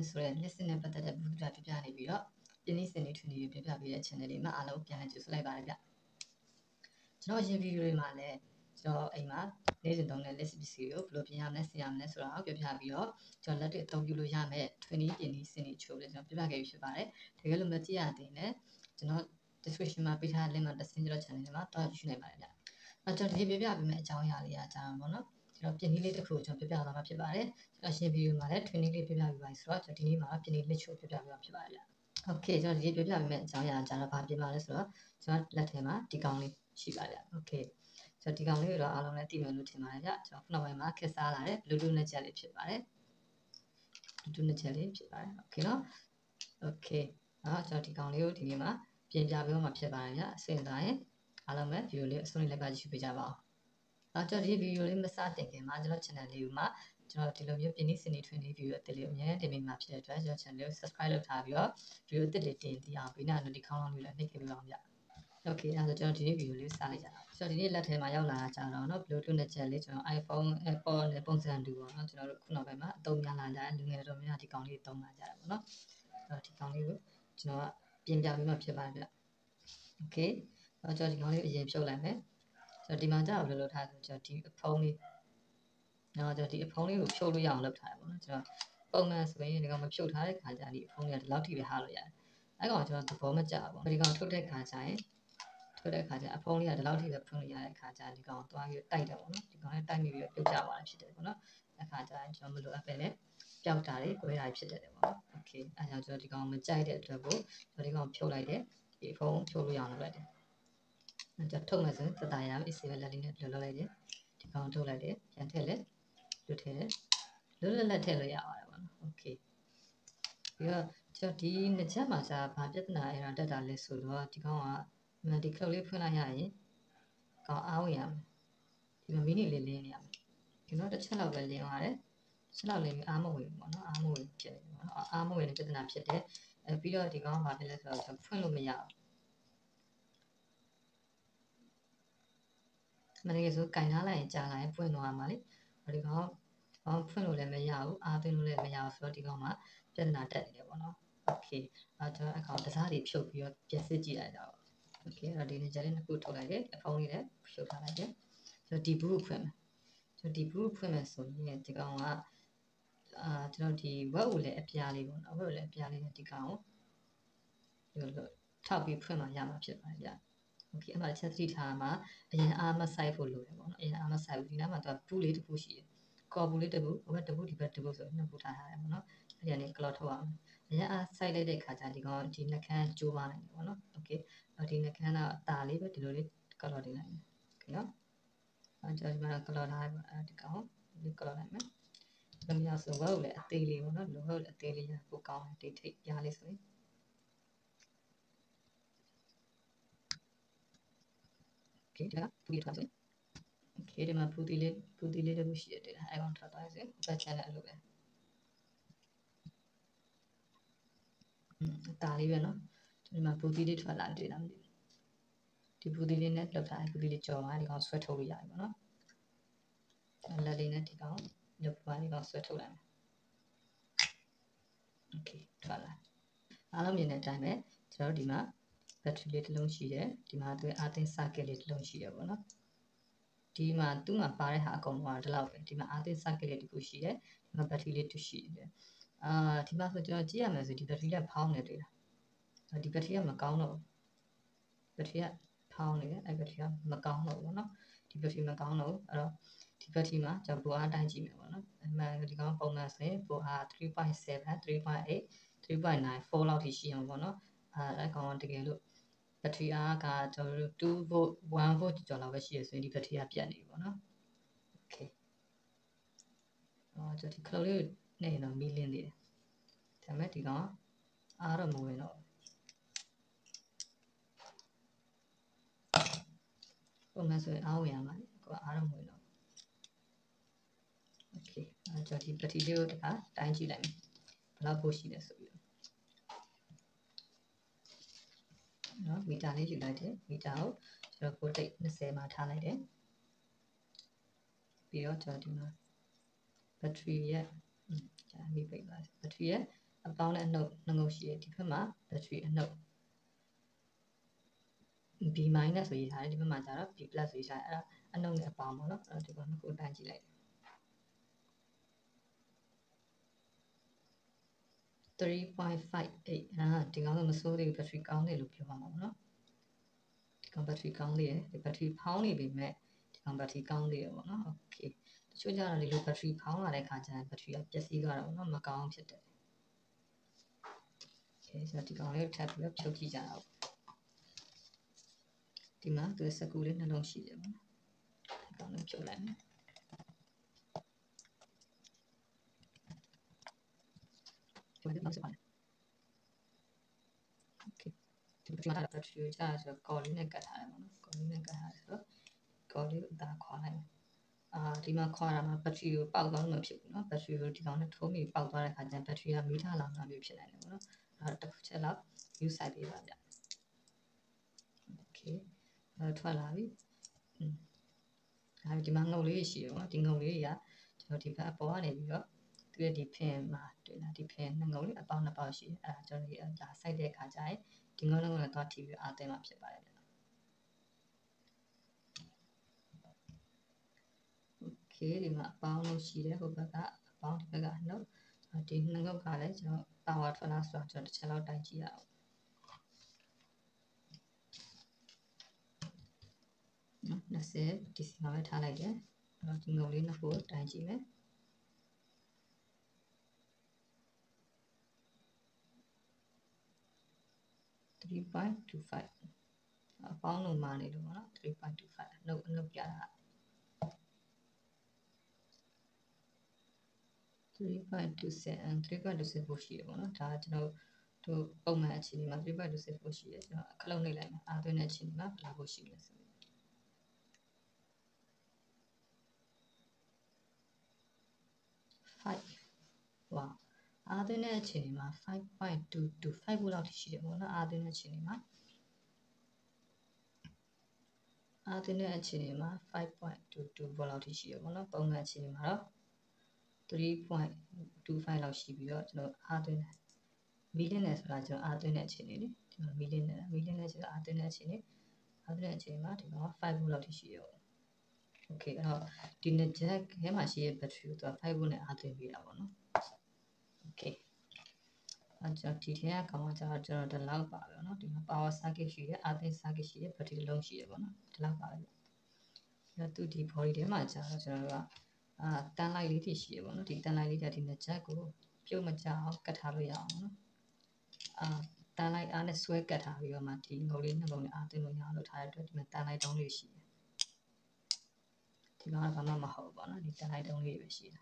ဆိုတဲ့ listen နဲ့ပတ်သက်တဲ့ Bluetooth ပြပြနေပြီးတော့ပြင်းစင်နေထွင်နေပြပြပေးတဲ့ channel လေးမှာအားလုံးပြန်လည်ကြိုဆိုလိုက်ပါတယ်ဗျကျွန်တော်ရင်ဗီဒီယိုတွေမှာလည်းကျွန်တော်အိမ်မှာနေ့စဉ်သုံးတဲ့ list ပစ္စည်းကိုဘယ်လိုပြင်ရမလဲဆင်ရမလဲဆိုတာကိုပြပြပြီးတော့ကျွန်တော်လက်တွေ့အသုံးပြုလို့ရမယ့်ထွင်ပြင်းစင်နေချိုးလည်းကျွန်တော်ပြပြခဲ့ပြီးဖြစ်ပါတယ်တကယ်လို့မကြည့်ရသေးနဲ့ကျွန်တော် description မှာပေးထားတဲ့ link မှာတက်ဆင်းကျွန်တော် channel လေးမှာတောက်ကြည့်နိုင်ပါတယ်ဗျကျွန်တော်ဒီပြပြပေးမယ့်အကြောင်းအရာလေးကကြာမှာပေါ့နော်ကျွန်တော်ပြင်လေးတစ်ခုကိုကျွန်တော်ပြပြသွားမှာဖြစ်ပါတယ်ကျွန်တော်ရှင်ဗီဒီယိုမှာလည်း training လေးပြပြပြီးပါဆိုတော့ကျွန်တော်ဒီနေ့မှာပြင်လေးလက်ချိုးပြပြပေးမှာဖြစ်ပါတယ်ဗျ Okay ကျွန်တော်ဒီပြပြပေးမယ့်အကြောင်းအရာကြာတော့ဘာပြင်ပါလဲဆိုတော့ကျွန်တော်လက်ထဲမှာဒီကောင်လေးရှိပါဗျ Okay ကျွန်တော်ဒီကောင်လေးကိုတော့အားလုံးလည်းသိမယ်လို့ထင်ပါတယ်ဗျကျွန်တော်ခုနောက်ပိုင်းမှာခက်စားလာတဲ့ Bluetooth နဲ့ချက်လေးဖြစ်ပါတယ် Bluetooth နဲ့ချက်လေးဖြစ်ပါတယ် Okay နော် Okay ကျွန်တော်ဒီကောင်လေးကိုဒီနေ့မှာပြင်ပြပေးမှာဖြစ်ပါတယ်ဗျအစင်တိုင်းရင်အားလုံးပဲဗီဒီယိုလေးအဆုံးလေးလိုက်ပါကြည့်ပေးကြပါအောင်ကျွန်တော်ဒီဗီဒီယိုလေးမစတင်ခင်မှာကျွန်တော် channel လေးကိုမှာကျွန်တော်ဒီလိုမျိုးပြင်းစင်နေထွင်နေဗီဒီယိုအသစ်လေးကိုအများကြီးတင်ပေးမှာဖြစ်တဲ့အတွက်ကျွန်တော် channel လေးကို subscribe လုပ်ထားပြီးတော့ဗီဒီယိုအသစ်တွေတင်ပြအောင်ဘေးနား notification လေးလည်းနှိပ်ခဲ့ပေးပါအောင်ဗျ Okay အဲ့ဒါဆိုကျွန်တော်ဒီနေ့ဗီဒီယိုလေးစလိုက်ကြအောင်ကျွန်တော်ဒီနေ့လက်ထဲမှာရောက်လာတာကြာတော့เนาะ Bluetooth နဲ့ချက်လေးကျွန်တော် iPhone Apple နဲ့ပုံစံတူပေါ့เนาะကျွန်တော်တို့ခုနောက်ပိုင်းမှာအသုံးများလာကြတယ်လူငယ်တော်များဒီကောင်လေးသုံးလာကြတယ်ပေါ့เนาะဒီကောင်လေးကိုကျွန်တော်ကပြင်ပြပြီးမှဖြစ်ပါတယ်ဗျ Okay ကျွန်တော်ဒီကောင်လေးအရင်ဖြုတ်လိုက်မယ်ကျွန်တော်ဒီမှာကြာဘယ်လိုလုပ်ထားလဲဆိုကျွန်တော်ဒီအဖုံးလေးကျွန်တော်ဒီအဖုံးလေးကိုဖြုတ်လို့ရအောင်လုပ်ထားတယ်ပေါ့နော်ကျွန်တော်ပုံမှန်ဆိုရင်ဒီကောင်မဖြုတ်ထားတဲ့ခါကျဒီအဖုံးလေးကဒီလောက်ထိပဲဟားလို့ရတယ်အဲ့ကောင်ကျွန်တော်သဘောမကျဘူးပေါ့ဒီကောင်ထုတ်တဲ့ခါကျရင်ထုတ်တဲ့ခါကျအဖုံးလေးကဒီလောက်ထိပဲဖွင့်လို့ရတဲ့ခါကျဒီကောင်သွားပြီးတိုက်တယ်ပေါ့နော်ဒီကောင်လေးတိုက်နေပြီးတော့ပြုတ်ကျသွားတာဖြစ်တယ်ပေါ့နော်အခါကျရင်ကျွန်တော်မလိုအပ်ပဲနဲ့ပျောက်တာတွေကိုရတာဖြစ်တယ်ပေါ့နော် Okay အဲ့ကြောင့်ကျွန်တော်ဒီကောင်မကြိုက်တဲ့အတွက်ကိုကျွန်တော်ဒီကောင်ဖြုတ်လိုက်တယ်ဒီအဖုံးဖြုတ်လို့ရအောင်လုပ်လိုက်တယ်ကျွန်တော်ထုတ်မယ်ဆိုရင်တတရာအစီပဲလက်လေးနဲ့လွတ်လိုက်တယ်ဒီကောင်ထုတ်လိုက်တယ်ပြန်ထည့်လဲလွတ်ထည့်တယ်လွတ်လက်ထည့်လို့ရပါတယ်ပေါ့နော် Okay ပြီးတော့ကျွန်တော်ဒီနှစ်ချက်မှာစာဘာပြဿနာအဲ့ဒါတက်တာလဲဆိုတော့ဒီကောင်ကဒီခလုတ်လေးဖွင့်လိုက်ရရင်ကောင်အားဝင်ရမယ်ဒီမှာမီနီလေးလင်းနေရမယ်ဒီတော့တစ်ချက်လောက်ပဲလင်းသွားတယ်ချက်လောက်လင်းပြီးအားမဝင်ပေါ့နော်အားမဝင်ဖြစ်နေပေါ့နော်အားမဝင်တဲ့ပြဿနာဖြစ်တယ်ပြီးတော့ဒီကောင်ကဘာဖြစ်လဲဆိုတော့ကျွန်တော်ဖွင့်လို့မရဘူးမနေ့ကဆိုကင်ထားလိုက်ရင်ကြာလာရင်ဖွင့်သွားမှာလေဒီကောင်ဖွင့်လို့လည်းမရဘူးအားသွင်းလို့လည်းမရဘူးဆိုတော့ဒီကောင်မှာပြဿနာတက်နေတယ်ပေါ့နော် Okay ကျွန်တော်အကောင်တစားတွေဖြုတ်ပြီးတော့ပြန်စစ်ကြည့်လိုက်တာပေါ့ Okay အဲ့တော့ဒီနေ့ဂျယ်လေးနှစ်ခုထုတ်လိုက်တယ်အဖုံးလေးလည်းဖြုတ်ထားလိုက်တယ်ကျွန်တော်ဒီဘူးကိုဖွင့်မယ်ကျွန်တော်ဒီဘူးကိုဖွင့်မယ်ဆိုရင်ဒီကောင်ကကျွန်တော်ဒီဝက်ကိုလည်းအပြားလေးပေါ့နော်ဝက်ကိုလည်းအပြားလေးနဲ့ဒီကောင်ကိုဒီလိုထောက်ပြီးဖွင့်မှရမှာဖြစ်ပါတယ်ဗျ Okay အမှချက်သတိထားမှာအရင်အားမဆိုင်ဖို့လိုတယ်ပေါ့နော်အရင်အားမဆိုင်ဘူးဒီနားမှာသူကဘူးလေးတစ်ခုရှိတယ်ကော်ဘူးလေးတစ်ခုဟိုဘက်တစ်ခုဒီဘက်တစ်ခုဆိုနှစ်ခုထားရတယ်ပေါ့နော်အဲ့ဒီကနေကလော့ထုတ်အောင်အရင်အားဆိုင်လိုက်တဲ့ခါကျဒီကောင်ဒီနှကန်းကျိုးပါနိုင်တယ်ပေါ့နော် Okay ဒီနှကန်းတော့အตาလေးပဲဒီလိုလေးကလော့တင်လိုက်မယ် Okay နော်ကျွန်တော်ဒီမှာကလော့ထားပါဒီကောင်ဒီကလော့လိုက်မယ်ဒီမှာဆိုဝက်ကိုလည်းအသေးလေးပေါ့နော်လိုဝက်ကိုလည်းအသေးလေးရပိုကောင်းတယ်တိတ်ရလေးဆိုရင်Okay ဒါကပူရထားစေ Okay ဒီမှာပူတီလေးတစ်ခုရှိတယ်အဲ့ကောင်ထွက်သွားစေဘက်ချန်လည်းအဲ့လိုပဲဒါလေးပဲနော်ဒီမှာပူတီလေးထွက်လာတွေ့လားမသိဘူးဒီပူတီလေးနဲ့လောက်ထားပူတီလေးကြော်သွားဒီကောင်ဆွဲထုတ်လို့ရတယ်ပေါ့နော်လက်လေးနဲ့ဒီကောင်လောက်ပါဒီကောင်ဆွဲထုတ်လိုက်မယ် Okay ထွက်လာအားလုံးမြင်တဲ့အတိုင်းပဲကျွန်တော်တို့ဒီမှာ battery လေးတစ်လုံးရှိတယ်ဒီမှာသူအားသိန်း circuit လေးတစ်လုံးရှိတယ်ပေါ့နော်ဒီမှာသူ့မှာပါတဲ့ဟာအကုန်လုံးကဒီလောက်ပဲဒီမှာအားသိန်း circuit လေးတစ်ခုရှိတယ်ဒီမှာ battery လေးတစ်ရှိတယ်ဒီမှာဆိုကျွန်တော်ကြည့်ရမယ်ဆိုဒီ battery ကဖောင်းနေတွေ့လားဒီ battery ကမကောင်းတော့ battery ကဖောင်းနေတယ်အဲ့ battery ကမကောင်းတော့ဘူးเนาะဒီ battery မကောင်းတော့အဲ့တော့ဒီ battery မှာကျွန်တော်ပိုအားတိုင်းကြည့်မယ်ပေါ့နော်အမှန်ဒီကောင်ပုံမှန်ဆိုရင်ပိုအား 3.7 3.8 3.9 4လောက်ထိရှိအောင်ပေါ့နော်အဲ့ကောင်တကယ်လို့ battery အားကကျွန်တော်တို့2 volt 1 volt ကျော်လောက်ပဲရှိရဆိုရင်ဒီ battery ကပြတ်နေပြီပေါ့နော် Okay ကျွန်တော်ဒီခလုတ်လေးနဲ့တော့မီးလင်းနေတယ်ဒါပေမဲ့ဒီကောင်အားတော့မဝင်တော့ပုံမှန်ဆိုရင်အားဝင်ရမှာလေကိုအားတော့မဝင်တော့ Okay ကျွန်တော်ဒီ battery လေးကိုတခါတိုင်းကြည့်လိုက်မယ်ဘယ်လောက်ဖို့ရှိလဲဆိုပြီးနော်မီတာလေးယူလိုက်တယ်မီတာကိုကျွန်တော်ကိုတိတ်20မှာထားလိုက်တယ်ပြီးတော့ကျွန်တော်ဒီမှာ battery ရဲ့ကြာမိပိတ်ပါ battery ရဲ့ အပေါင်းနဲ့အနှုတ်နှစ်ငုတ်ရှိတယ်ဒီဘက်မှာ battery အနှုတ် B- ဆိုရေးထားတယ်ဒီဘက်မှာကျတော့ B+ ဆိုရေးထားတယ်အဲ့ဒါအနှုတ်နဲ့အပေါင်းပေါ့နော်အဲ့တော့ဒီကောင်နှစ်ခုတိုင်းကြည့်လိုက်3.58ဒီကောင်မစိုးသေးဘူး battery ကောင်းတယ်လို့ပြောပါမှာပေါ့နော်ဒီကောင် battery ကောင်းသေးတယ်ဒီ battery ဖောင်းနေပြီမဲ့ဒီကောင် battery ကောင်းသေးတယ်ပေါ့နော် okay တချို့ကြတော့ဒီလို battery ဖောင်းလာတဲ့ခါကျရင် battery ကပျက်စီးသွားတာပေါ့နော်မကောင်းဖြစ်တယ် okay ဆိုတော့ဒီကောင်လေးကိုထပ်ပြီးတော့ဖြုတ်ကြည့်ကြအောင်ဒီမှာသူစကူလေးနှလုံးရှိတယ်ပေါ့နော်ဒီကောင်လေးဖြုတ်လိုက်မယ်ဖြုတ်လိုက်တော့စပါokay ဒီမှာတာ battery ကိုကြာဆိုတော့ cord လေးနဲ့ကတ်ထားတယ်ပေါ့နော် cord လေးနဲ့ကတ်ထားတယ်ဆိုတော့ cord လေးကိုအသာခွာလိုက်မယ်ဒီမှာခွာတာမှာ battery ကိုပေါက်သွားလို့မဖြစ်ဘူးเนาะ battery ကိုဒီကောင်နဲ့ထိုးပြီးပေါက်သွားတဲ့ခါကျရင် battery ကမီးထားလာတာမျိုးဖြစ်နိုင်တယ်ပေါ့နော်အဲ့တော့တစ်ခုချက်လောက် use ဆိုင်ပေးပါဗျ okay ထွက်လာပြီဒီမှာငုတ်လေးရှိတယ်ပေါ့နော်ဒီငုတ်လေးတွေကကျွန်တော်ဒီဘက်အပေါ်ကနေပြီးတော့သူရဲ့ဒီ pin မှာတွေ့လားဒီ pin နှစ်ငုတ်လေးအပေါင်းနှစ်ပေါက်ရှိတယ်အဲ့ဒါကျွန်တော်ဒီဒါစိုက်တဲ့အခါကျရင်ဒီငုတ်လုံးနဲ့သွားထိပြီးအားသွင်းမှာဖြစ်ပါတယ်ဗျ okay ဒီမှာအပေါင်းလို့ရှိတယ်ဟိုဘက်ကအပေါင်းဒီဘက်ကအနှုတ်ဒီနှစ်ငုတ်ကလည်းကျွန်တော် power ထွက်လာဆိုတော့ကျွန်တော်တစ်ချက်လောက်တိုင်းကြည့်ရအောင်20 DC မှာပဲထားလိုက်တယ်အဲ့တော့ဒီငုတ်လေးနှစ်ခုတိုင်းကြည့်မယ်3.25အပေါင်းလုံးမာနေလို့ပေါ့နော်3.25အနှုတ်ပြတာ3.27ဖို့ရှိရပေါ့နော်ဒါကကျွန်တော်တို့ပုံမှန်အခြေအနေမှာ3.27ဖို့ရှိရကျွန်တော်အခလုံးနှိပ်လိုက်မယ်အားသွင်းတဲ့အခြေအနေမှာဘယ်လောက်ဖို့ရှိလဲဆို5 wow အားသွင်းတဲ့အခြေအနေမှာ5.225ဖို့လောက်ရှိတယ်ပေါ့နော်အားသွင်းတဲ့အခြေအနေမှာအားသွင်းတဲ့အခြေအနေမှာ5.22ဖို့လောက်ရှိရပေါ့နော်ပုံမှန်အခြေအနေမှာတော့3.25လောက်ရှိပြီးတော့ကျွန်တော်အားသွင်းတယ်မီလင်းနဲ့ဆိုတာကျွန်တော်အားသွင်းတဲ့အခြေအနေလေကျွန်တော်မီလင်းနဲ့ဆိုတာအားသွင်းတဲ့အခြေအနေမှာဒီမှာ5volt လောက်ထိရှိရော okay အဲ့တော့ဒီနှစ်ချက်ထဲမှာရှိတဲ့ battery ကိုသူက5 volt နဲ့အားသွင်းပေးတာပေါ့နော် okay အဲ့တော့ဒီထဲကကောင်ကကျတော့ကျွန်တော်ဒီလောက်ပါပဲเนาะဒီမှာ power circuit ရှိတယ်အားသွင်း circuit ရှိတယ် battery လုံးရှိတယ်ပေါ့နော်ဒီလောက်ပါပဲအဲ့တော့သူဒီ body ထဲမှာကျတော့ကျွန်တော်တို့ကတန်လိုက်လေးတွေရှိရပေါ့နော်ဒီတန်လိုက်လေးတွေဒီနှစ်ချက်ကိုပြုတ်မကြအောင်ကတ်ထားလို့ရအောင်နော်တန်လိုက်အားနဲ့ဆွဲကတ်ထားပြီးတော့မှဒီငုတ်လေးနှစ်ငုတ်နဲ့အားသွင်းလို့ရအောင်လုပ်ထားတဲ့အတွက်ဒီမှာတန်လိုက်တုံးလေးရှိတယ်ဒီကောင်ကဘာမှမဟုတ်ဘူးပေါ့နော်ဒီတန်လိုက်တုံးလေးပဲရှိတာ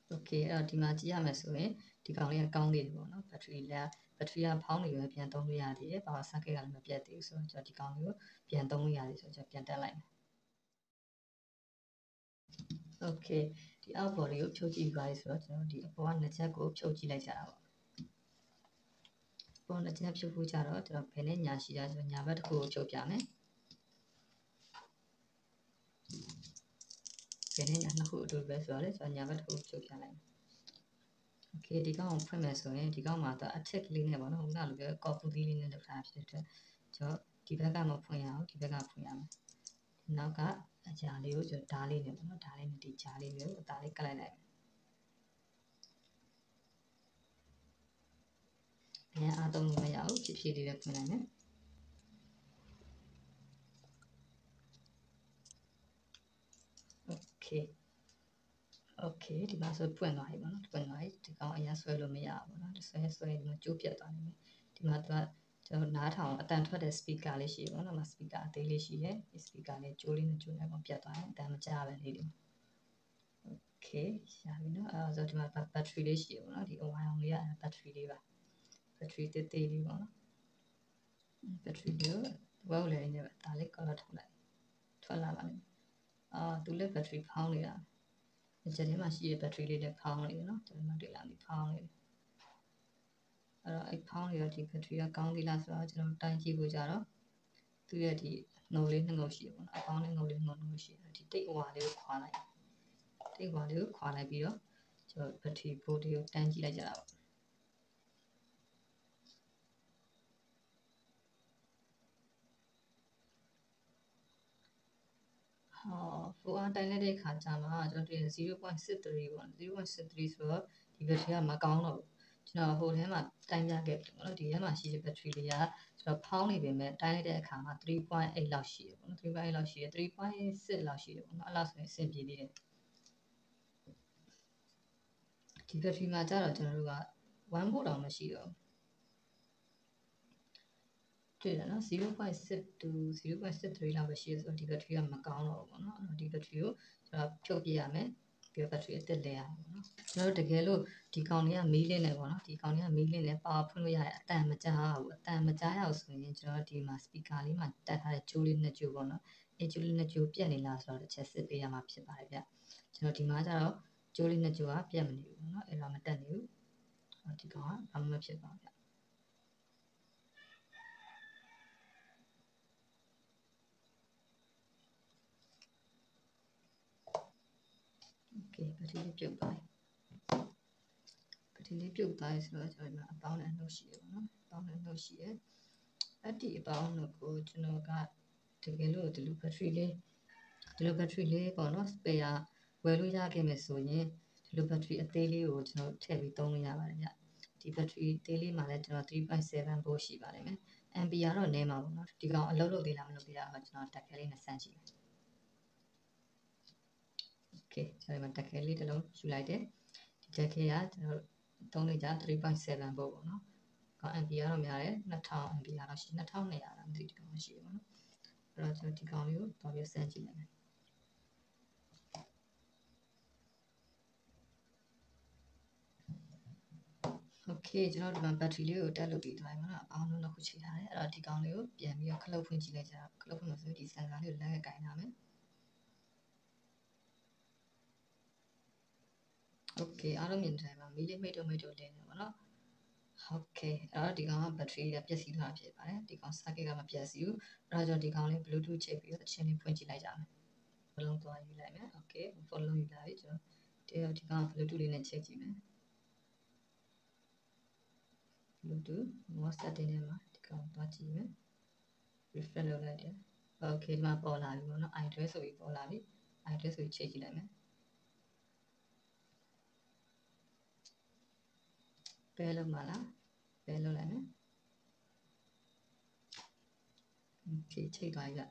โอเคအဲ့တော့ဒီမှာကြည့်ရမယ်ဆိုရင်ဒီကောင်လေးကကောင်းသေးတယ်ပေါ့နော် battery ကဖောင်းနေပဲပြန်သုံးလို့ရသေးတယ် power circuit ကလည်းမပြတ်သေးဘူးဆိုတော့ကျွန်တော်ဒီကောင်လေးကိုပြန်သုံးလို့ရသေးဆိုတော့ကျွန်တော်ပြန်တက်လိုက်မယ် okay ဒီ out body ကိုဖြုတ်ကြည့်ပါလိမ့်ဆိုတော့ကျွန်တော်ဒီအပေါ်ကနှစ်ချက်ကိုဖြုတ်ကြည့်လိုက်ကြတာပေါ့ပေါ်နှစ်ချက်ဖြုတ်ဖို့ကြတော့ကျွန်တော်ဘယ်နဲ့ညာရှိတာဆိုတော့ညာဘက်တစ်ခုကိုဖြုတ်ပြမယ်ဘယ်နဲ့ညာနှစ်ခုအတူပဲဆိုတော့လေကျွန်တော်ညာဘက်တစ်ခုဖြုတ်ပြလိုက်မယ် okay ဒီကောင်ကိုဖွင့်မယ်ဆိုရင်ဒီကောင်မှာတော့အထက်ကလေးနဲ့ပေါ့နော်ခုနလိုပြောကော်ပူသီးလေးနဲ့လုပ်ထားတာဖြစ်တဲ့အတွက်ကျွန်တော်ဒီဘက်ကမဖွင့်ရအောင်ဒီဘက်ကဖွင့်ရမယ်နောက်ကအကြာလေးကိုကျွန်တော်ဓာတ်လေးနဲ့ပေါ့နော်ဓာတ်လေးနဲ့ဒီကြားလေးကိုအသားလေးကတ်လိုက်လိုက်မယ်အားသုံးလို့မရဘူးဖြစ်ဖြစ်လေးပဲဖွင့်လိုက်မယ် okay ဒီမှာဆိုပွင့်သွားပြီပေါ့နော်ပွင့်သွားပြီဒီကောင်အရင်ဆွဲလို့မရဘူးပေါ့နော်ဆွဲဒီမှာကျိုးပြတ်သွားနေမယ်ဒီမှာသူကကျွန်တော်နားထောင်အတန်ထွက်တဲ့ speaker လေးရှိပေါ့နော်မှာ speaker အသေးလေးရှိရဲ့ဒီ speaker လေးကျိုးလေးနဲ့ကျိုးနေကောင်ပြတ်သွားတယ်အတန်မကြားပဲလေး okay ရှာပြီနော်အဲ့တော့ဒီမှာ battery လေးရှိပေါ့နော်ဒီ wire အောင်လေးက battery လေးပါ battery သေးသေးလေးပေါ့နော် battery လေးကိုဝက်လေနေပဲဒါလေး color ထုတ်လိုက်ထွက်လာပါလိမ့်မယ်သူလည်း battery ဖောင်းနေတာဒီချက်ထဲမှာရှိတဲ့ battery လေးလည်းဖောင်းနေတယ်နော်ကျွန်တော်တွေ့လာပြီဖောင်းနေတယ်အဲ့တော့အဲ့ဖောင်းနေတော့ဒီ battery ကကောင်းသေးလားဆိုတော့ကျွန်တော်တိုင်းကြည့်ဖို့ကြတော့သူရဲ့ဒီ ငုံလေးနှစ်ငုံရှိရပေါ့နော်အပေါင်းနဲ့ငုံလေးငုံရှိရဒီတိတ်ဝါလေးကိုခွာလိုက်တိတ်ဝါလေးကိုခွာလိုက်ပြီးတော့ကျွန်တော်ဘက်ထရီဘိုးလေးကိုတန်းကြည့်လိုက်ကြတာပေါ့ဖိုအားတိုင်းလိုက်တဲ့ခါကျမှကျွန်တော်တွေ့0.63ပေါ့0.63ဆိုတော့ဒီဘက်ထရီကမကောင်းတော့ဘူးကျွန်တော်ဟိုထဲမှာတိုင်းပြခဲ့ပြီပေါ့နော်ဒီထဲမှာရှိတဲ့ဘက်ထရီလေးကကျွန်တော်ဖောင်းနေပေမဲ့တိုင်းလိုက်တဲ့အခါမှာ3.8လောက်ရှိတယ်ပေါ့နော်3.8လောက်ရှိတယ်3.6လောက်ရှိတယ်ပေါ့နော်အဲ့လောက်ဆိုရင်အဆင်ပြေသေးတယ်ဒီဘက်ထရီမှာကျတော့ကျွန်တော်တို့က1 volt တောင်မရှိတော့တွေ့တယ်နော်0.62 0.63လောက်ပဲရှိရဆိုတော့ဒီဘက်ထရီကမကောင်းတော့ဘူးပေါ့နော်ဒီဘက်ထရီကိုကျွန်တော်ဖြုတ်ပြရမယ်ပြီးတော့ဘက်ထရီအသစ်လဲရမယ်ပေါ့နော်ကျွန်တော်တို့တကယ်လို့ဒီကောင်လေးကမီးလင်းနေပေါ့နော်ဒီကောင်လေးကမီးလင်းနေပါဝါဖွင့်လို့ရတယ်အတန်မကြားဘူးအတန်မကြားရအောင်ဆိုရင်ကျွန်တော်ဒီမှာ speaker လေးမှာတက်ထားတဲ့ကြိုးလေးနှစ်ကြိုးပေါ့နော်အဲကြိုးလေးနှစ်ကြိုးပြတ်နေလားဆိုတော့တစ်ချက်စစ်ပေးရမှာဖြစ်ပါတယ်ဗျကျွန်တော်ဒီမှာကျတော့ကြိုးလေးနှစ်ကြိုးကပြတ်မနေဘူးပေါ့နော်အဲ့တော့မတက်နေဘူးဒီကောင်ကဘာမှမဖြစ်ပါဘူးဗျโอเคဘက်ထရီလေးပြုတ်သွားပြီဘက်ထရီလေးပြုတ်သွားပြီဆိုတော့ကျွန်တော်ဒီမှာအပေါင်းနဲ့အနှုတ်ရှိတယ်ပေါ့နော်အပေါင်းနဲ့အနှုတ်ရှိတယ်အဲ့ဒီအပေါင်းတို့ကိုကျွန်တော်ကတကယ်လို့ဒီလိုဘက်ထရီလေးပေါ့နော် spare ဝယ်လို့ရခဲ့မယ်ဆိုရင်ဒီလိုဘက်ထရီအသေးလေးကိုကျွန်တော်ထည့်ပြီးသုံးလို့ရပါတယ်ဗျဒီဘက်ထရီအသေးလေးမှာလည်းကျွန်တော် 3.7 volt ရှိပါလိမ့်မယ် ampere တော့နည်းမှာပေါ့နော်ဒီကောင်အလုပ်လုပ်သေးလားမလုပ်သေးလားတော့ကျွန်တော်တက်ခဲလေးနဲ့စမ်းကြည့်မယ်โอเคကျွန်တော်ဒီမှာတက်ခဲလေးတစ်လုံးယူလိုက်တယ်ဒီတက်ခဲကကျွန်တော်သုံးလိုက်ကြ 3.7 volt ပေါ့နော်ကောင် ampere တော့များတယ်2000 ampere လောက်ရှိ2200လောက်မသိဒီကောင်ရှိတယ်ပေါ့နော်အဲ့တော့ကျွန်တော်ဒီကောင်လေးကိုတော့ပြစမ်းကြည့်လိုက်မယ်โอเคကျွန်တော်ဒီမှာဘက်ထရီလေးကိုတက်လုပ်ပြီးသွားပြီပေါ့နော်အပေါင်းလုံးတစ်ခုချိန်ထားတယ်အဲ့တော့ဒီကောင်လေးကိုပြန်ပြီးတော့ခလုတ်ဖွင့်ကြည့်လိုက်ကြတာခလုတ်ဖွင့်လို့ဆိုဒီစင်ဆာလေးကိုလက်ကကင်ထားမယ်โอเคအားလုံးမြင်တယ်မှာမီးလေးမိတ်တော့လင်းနေပါတော့โอเคအဲ့တော့ဒီကောင်ကဘက်ထရီကပျက်စီးသွားဖြစ်ပါတယ်ဒီကောင် circuit ကမပျက်စီးဘူးအဲ့တော့ကျွန်တော်ဒီကောင်လေး Bluetooth ချိတ်ပြီးတော့အချင်းလေးဖွင့်ကြည့်လိုက်ကြမယ်ဘလုံးသွားယူလိုက်မယ်โอเคဘလုံးယူလာပြီကျွန်တော်ဒီကောင် Bluetooth လေးနဲ့ချိတ်ကြည့်မယ် Bluetooth mouse setting ထဲမှာဒီကောင်သွားကြည့်မယ် refresh လုပ်လိုက်တယ်โอเคဒီမှာပေါ်လာပြီပေါ့နော် iDress ဆိုပြီးပေါ်လာပြီ iDress ဆိုပြီးချိတ်ကြည့်လိုက်မယ်ဘယ်လုံးမလားဘယ်လုံးလိုက်မယ်โอเคချိတ်သွားပြီ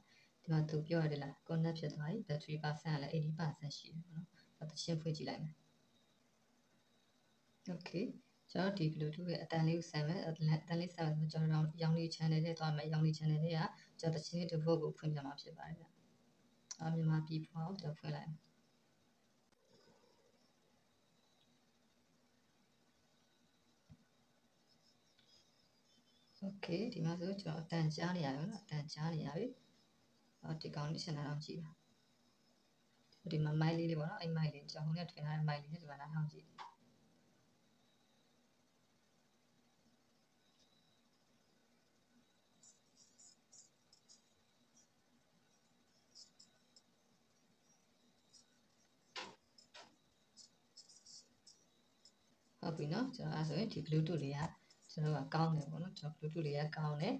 ဒီမှာသူပြောရတယ်လား connect ဖြစ်သွားပြီ battery percent ကလည်း 80% ရှိတယ်ပေါ့နော်ဒါတချင်းဖွင့်ကြည့်လိုက်မယ်โอเคကျွန်တော်ဒီ Bluetooth ရဲ့အတန်လေးကိုဆန်မယ်အတန်လေးဆန်မယ်ကျွန်တော်ရောင်းလေး channel ထဲသွားမယ်ရောင်းလေး channel ထဲကကျွန်တော်တချင်းလေးတစ်ပုတ်ကိုဖွင့်ပြမှာဖြစ်ပါတယ်ဗျမြန်မာပြည်ဖွားကိုကျွန်တော်ဖွင့်လိုက်မယ်โอเคဒီမှာဆိုကျွန်တော်အတန်ကြားနေရတယ်နော်အတန်ကြားနေရပြီဒီကောင်လေးရှင်းလာအောင်ကြည့်ပါဒီမှာမိုက်လေးပေါ့နော်အဲ့မိုက်လေးကျွန်တော်ဟိုနေ့ထွင်ထားတဲ့မိုက်လေးနဲ့ဒီမှာလာအောင်ကြည့်ဟုတ်ပြီနော်ကျွန်တော်အဲ့ဆိုရင်ဒီ Bluetooth လေးကကျွန်တော်ကကောင်းတယ်ပေါ့နော်ကျွန်တော် Bluetooth လေးကကောင်းတယ်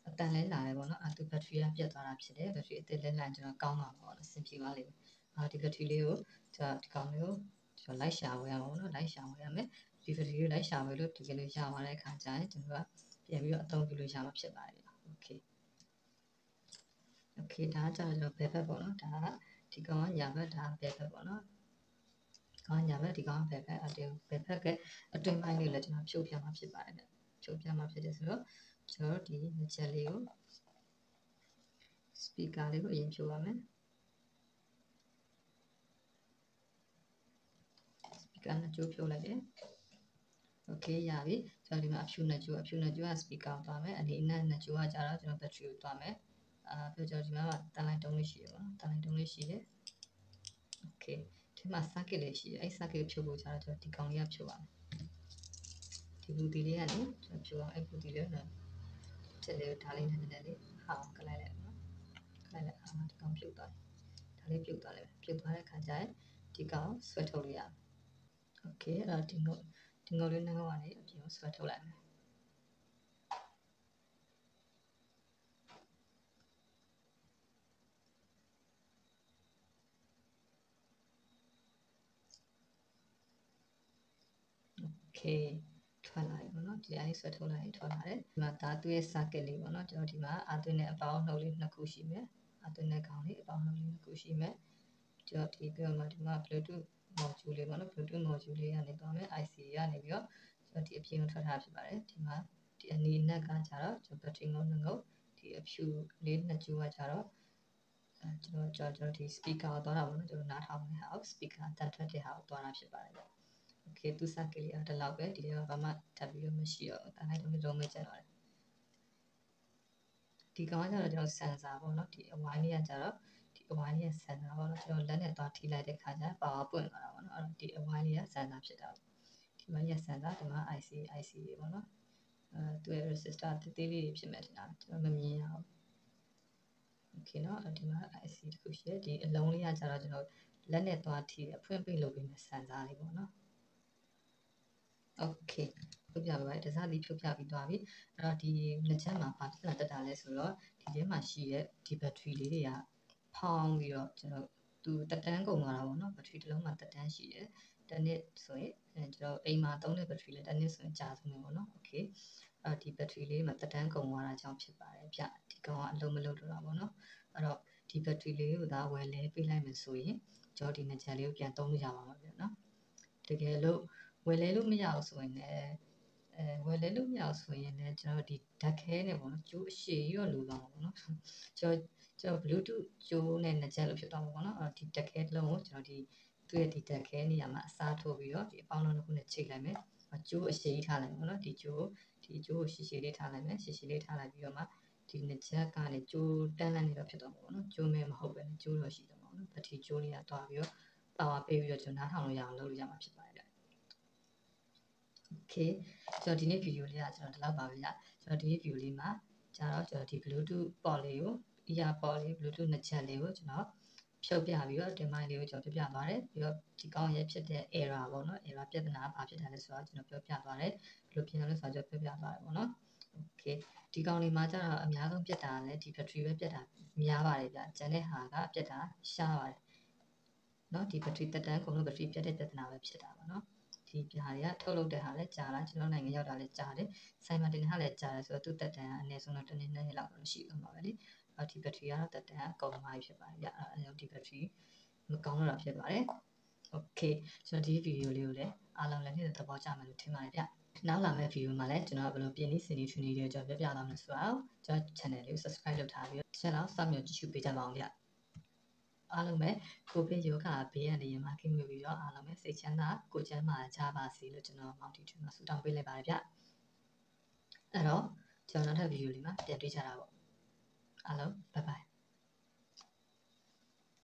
အတန်လဲလာတယ်ပေါ့နော်သူ battery ကပြတ်သွားတာဖြစ်တယ် battery အသစ်လဲလာကျွန်တော်ကောင်းမှာပေါ့နော်အဆင်ပြေပါလိမ့်မယ်ဒီ battery လေးကိုကျွန်တော်ဒီကောင်လေးကိုကျွန်တော်လိုက်ရှာဝယ်ရမှာပေါ့နော်လိုက်ရှာဝယ်ရမယ်ဒီ battery ကိုလိုက်ရှာဝယ်လို့ဒီကလေးရသွားတဲ့အခါကျရင်ကျွန်တော်ကပြန်ပြီးတော့အသုံးပြုလို့ရမှာဖြစ်ပါတယ်โอเคဒါကကျွန်တော်ဘယ်ဘက်ပေါ့နော်ဒါကဒီကောင်ကညာဘက်ဒါဘယ်ဘက်ပေါ့နော်ကောင်းညာဘက်ဒီကောင်ဘယ်ဘက်ဘယ်ဘက်ကအတွင်းပိုင်းလေးလည်းကျွန်တော်ဖြုတ်ပြမှာဖြစ်ပါတယ်ဖြုတ်ပြမှာဖြစ်တယ်ဆိုတော့ကျွန်တော်ဒီနှစ်ချက်လေးကို speaker လေးကိုအရင်ဖြုတ်ရမယ် speaker နှစ်ကြိုးဖြုတ်လိုက်တယ်โอเคရပြီကျွန်တော်ဒီမှာအဖြူနှစ်ကြိုးက speaker ကိုသွားမယ်အနီအနက်နှစ်ကြိုးကကြတော့ကျွန်တော် battery ကိုသွားမယ်ပြီးတော့ဒီမှာတန်လိုက်တုံးလေးရှိရပါတော့တန်လိုက်တုံးလေးရှိတယ်โอเคဒီမှာ circuit လေးရှိတယ်အဲ့ circuit ဖြုတ်ဖို့ကြတော့ကျွန်တော်ဒီကောင်လေးကဖြုတ်ရမယ်ဒီဘူးတီလေးကနေကျွန်တော်ဖြုတ်အောင်အဲ့ဘူးတီလေးကိုချက်လေးကိုထားလိုက်နေတယ်လေဟာကလိုက်လိုက်နော်က လိုက်လိုက်ဒီကောင်ပြုတ်သွားတယ်ဒါလေးပြုတ်သွားလိုက်ပြုတ်သွားတဲ့ခါကျရင်ဒီကောင်ဆွဲထုတ်လို့ရโอเคအဲ့တော့ဒီငုတ်လေးနှငုတ်ကနေအပြင်ကိုဆွဲထုတ်လိုက်မယ်โอเคထွက်လာပြီပေါ့နော်ဒီအရင်ဆွဲထုတ်လိုက်ရင်ထွက်လာတယ်ဒီမှာဒါသူ့ရဲ့ circuit လေးပေါ့နော်ကျွန်တော်ဒီမှာအာသွင်းနဲ့အပေါင်းနှုတ်လေး2ခုရှိမယ်အာသွင်းနဲ့ကောင်လေးအပေါင်းနှုတ်လေး2ခုရှိမယ်ကျွန်တော်ဒီပြောမှာဒီမှာ Bluetooth module လေးပေါ့နော် Bluetooth module လေးကနေသွားမယ် IC ကနေပြီးတော့ကျွန်တော်ဒီအပြင်ကိုထွက်ထားဖြစ်ပါတယ်ဒီမှာဒီအနီနက်ကကြတော့ကျွန်တော် battery ငုတ်ဒီအဖြူလေး2ကျူကကြတော့ကျွန်တော်ဒီ speaker ကိုသွားတာပေါ့နော်ကျွန်တော်နားထောင်နေတဲ့ဟာကို speaker တန်ထွက်တဲ့ဟာကိုသွားတာဖြစ်ပါတယ်โอเคသူစကလေးအားဒီလောက်ပဲဒီထဲမှာဘာမှထပ်ပြီးတော့မရှိတော့ဘူးတန်းလိုက်တော့လုံးမကျန်တော့တယ်ဒီကောင်ကကျတော့ကျွန်တော် sensor ပေါ့နော်ဒီအဝိုင်းလေးကကျတော့ဒီအဝိုင်းလေးက sensor ပေါ့နော်ကျွန်တော်လက်နဲ့သွားထိလိုက်တဲ့ခါကျပါဝါပွင့်သွားတာပေါ့နော်အဲ့တော့ဒီအဝိုင်းလေးက sensor ဖြစ်တာဒီမှာ sensor ဒီမှာ IC တွေပေါ့နော်သူရဲ့ resistor သေးလေးတွေဖြစ်မယ်တင်တာကျွန်တော်မမြင်ရဘူးโอเคเนาะဒီမှာ IC တခုရှိတယ်ဒီအလုံးလေးကကျတော့ကျွန်တော်လက်နဲ့သွားထိတယ်ဖွင့်ပိတ်လုပ်ပေးမယ် sensor လေးပေါ့နော်โอเคဖြုတ်ပြပါမယ်တစားလေးဖြုတ်ပြပြီးသွားပြီအဲ့တော့ဒီလက်ချက်မှာဘာဖြစ်လာတက်တာလဲဆိုတော့ဒီထဲမှာရှိတဲ့ဒီ battery လေးတွေကဖောင်းပြီးတော့ကျွန်တော်သူတက်တန်းကုန်သွားတာပေါ့နော် battery တစ်လုံးမှာတက်တန်းရှိတယ်တစ်နှစ်ဆိုရင်ကျွန်တော်အိမ်မှာသုံးတဲ့ battery လေးတစ်နှစ်ဆိုရင်ကြာဆုံးတယ်ပေါ့နော်โอเคအဲ့ဒီ battery လေးမှာတက်တန်းကုန်သွားတာကြောင့်ဖြစ်ပါတယ်ဗျဒီကောင်ကအလုံးမလုံးတော့တာပေါ့နော်အဲ့တော့ဒီ battery လေးကိုဒါဝယ်လဲပေးလိုက်မယ်ဆိုရင်ကျွန်တော်ဒီနှစ်ချက်လေးကိုပြန်သုံးလို့ရပါမှာဗျနော်တကယ်လို့ဝယ်လဲလို့မရအောင်ဆိုရင်လည်းဝယ်လဲလို့မရအောင်ဆိုရင်လည်းကျွန်တော်ဒီဓာတ်ခဲနဲ့ပေါ့နော်ကျိုးအရှည်ကြီးတော့လိုသွားမှာပေါ့နော်ကျွန်တော် Bluetooth ကျိုးနဲ့နှစ်ချက်လို့ဖြစ်သွားမှာပေါ့နော်အဲ့တော့ဒီဓာတ်ခဲတစ်လုံးကိုကျွန်တော်ဒီသူ့ရဲ့ဒီဓာတ်ခဲနေရာမှာအစားထိုးပြီးတော့ဒီအပေါင်းလုံးတစ်ခုနဲ့ချိတ်လိုက်မယ်ကျိုးအရှည်ကြီးထားလိုက်မယ်ပေါ့နော်ဒီကျိုးကိုရှည်ရှည်လေးထားလိုက်မယ်ရှည်ရှည်လေးထားလိုက်ပြီးတော့မှဒီနှစ်ချက်ကနေကျိုးတန်းလန်းနေတော့ဖြစ်သွားမှာပေါ့နော်ကျိုးမဲမဟုတ်ပဲနဲ့ကျိုးတော့ရှိတယ်ပေါ့နော်ဘတ်ထရီကျိုးလေးကတွားပြီးတော့ပါဝါပေးပြီးတော့ကျွန်တော်နားထောင်လို့ရအောင်လုပ်လို့ရမှာဖြစ်ပါတယ်โอเคကျွန်တော်ဒီနေ့ဗီဒီယိုလေးကကျွန်တော်ဒီလောက်ပါပဲညကျွန်တော်ဒီနေ့ဗီဒီယိုလေးမှာကျတော့ကျွန်တော်ဒီ Bluetooth port လေးကို ear port လေး Bluetooth နှစ်ချက်လေးကိုကျွန်တော်ဖြုတ်ပြပြီးတော့ဒီမိုင်းလေးကိုကျွန်တော်ပြပြသွားတယ်ပြီးတော့ဒီကောင်းရဲ့ဖြစ်တဲ့ error ပေါ့နော် error ပြဿနာဘာဖြစ်တာလဲဆိုတော့ကျွန်တော်ပြောပြသွားတယ်ဘယ်လိုပြင်လဲဆိုတော့ကျွန်တော်ပြောပြသွားတယ်ပေါ့နော်โอเคဒီကောင်းလေးမှာကျတော့အများဆုံးပြတ်တာလည်းဒီ battery ပဲပြတ်တာများပါတယ်ဗျကျန်တဲ့ဟာကပြတ်တာရှားပါတယ်เนาะဒီ battery တက်တန်းကုန်လို့ battery ပြတ်တဲ့ပြဿနာပဲဖြစ်တာပါเนาะဒီပြားတွေကထုတ်လုပ်တဲ့ဟာလည်းကြာလားကျွန်တော်နိုင်ငံရောက်တာလည်းကြာတယ်ဆိုင်မှာတင်ဟာလည်းကြာတယ်ဆိုတော့သူ့တက်တန်းကအနည်းဆုံးတော့တစ်နှစ်နှစ်နှစ်လောက်တော့ရှိဦးမှာပဲလေဒီ battery ကတော့တက်တန်းအကုန်သွားပြီဖြစ်ပါတယ်ဗျအဲဒါဒီ battery မကောင်းတော့တာဖြစ်ပါတယ်โอเคကျွန်တော်ဒီဗီဒီယိုလေးကိုလည်းအားလုံးလည်းနေ့သဘောကျမယ်လို့ထင်ပါတယ်ဗျနောက်လာမယ့်ဗီဒီယိုမှာလည်းကျွန်တော်ဘယ်လိုပြင်နည်းစင်နည်းထွင်နည်းတွေကျွန်တော်ပြပြသွားမယ်ဆိုတော့ကျွန်တော် channel လေးကို subscribe လုပ်ထားပြီးတော့ channel ကိုစောင့်မျှော်ကြည့်ရှုပေးကြပါအောင်ဗျအားလုံးပဲကိုဗစ်ရောဂါဘေးရန်တွေမှာကင်းဝေးပြီးတော့အားလုံးပဲစိတ်ချမ်းသာကိုယ်ကျန်းမာကြပါစေလို့ကျွန်တော်မောင်တီထွန်းမှာဆုတောင်းပေးလိုက်ပါတယ်ဗျအဲ့တော့ကျွန်တော်နောက်ထပ်ဗီဒီယိုလေးမှာပြန်တွေ့ကြတာပေါ့အားလုံး bye bye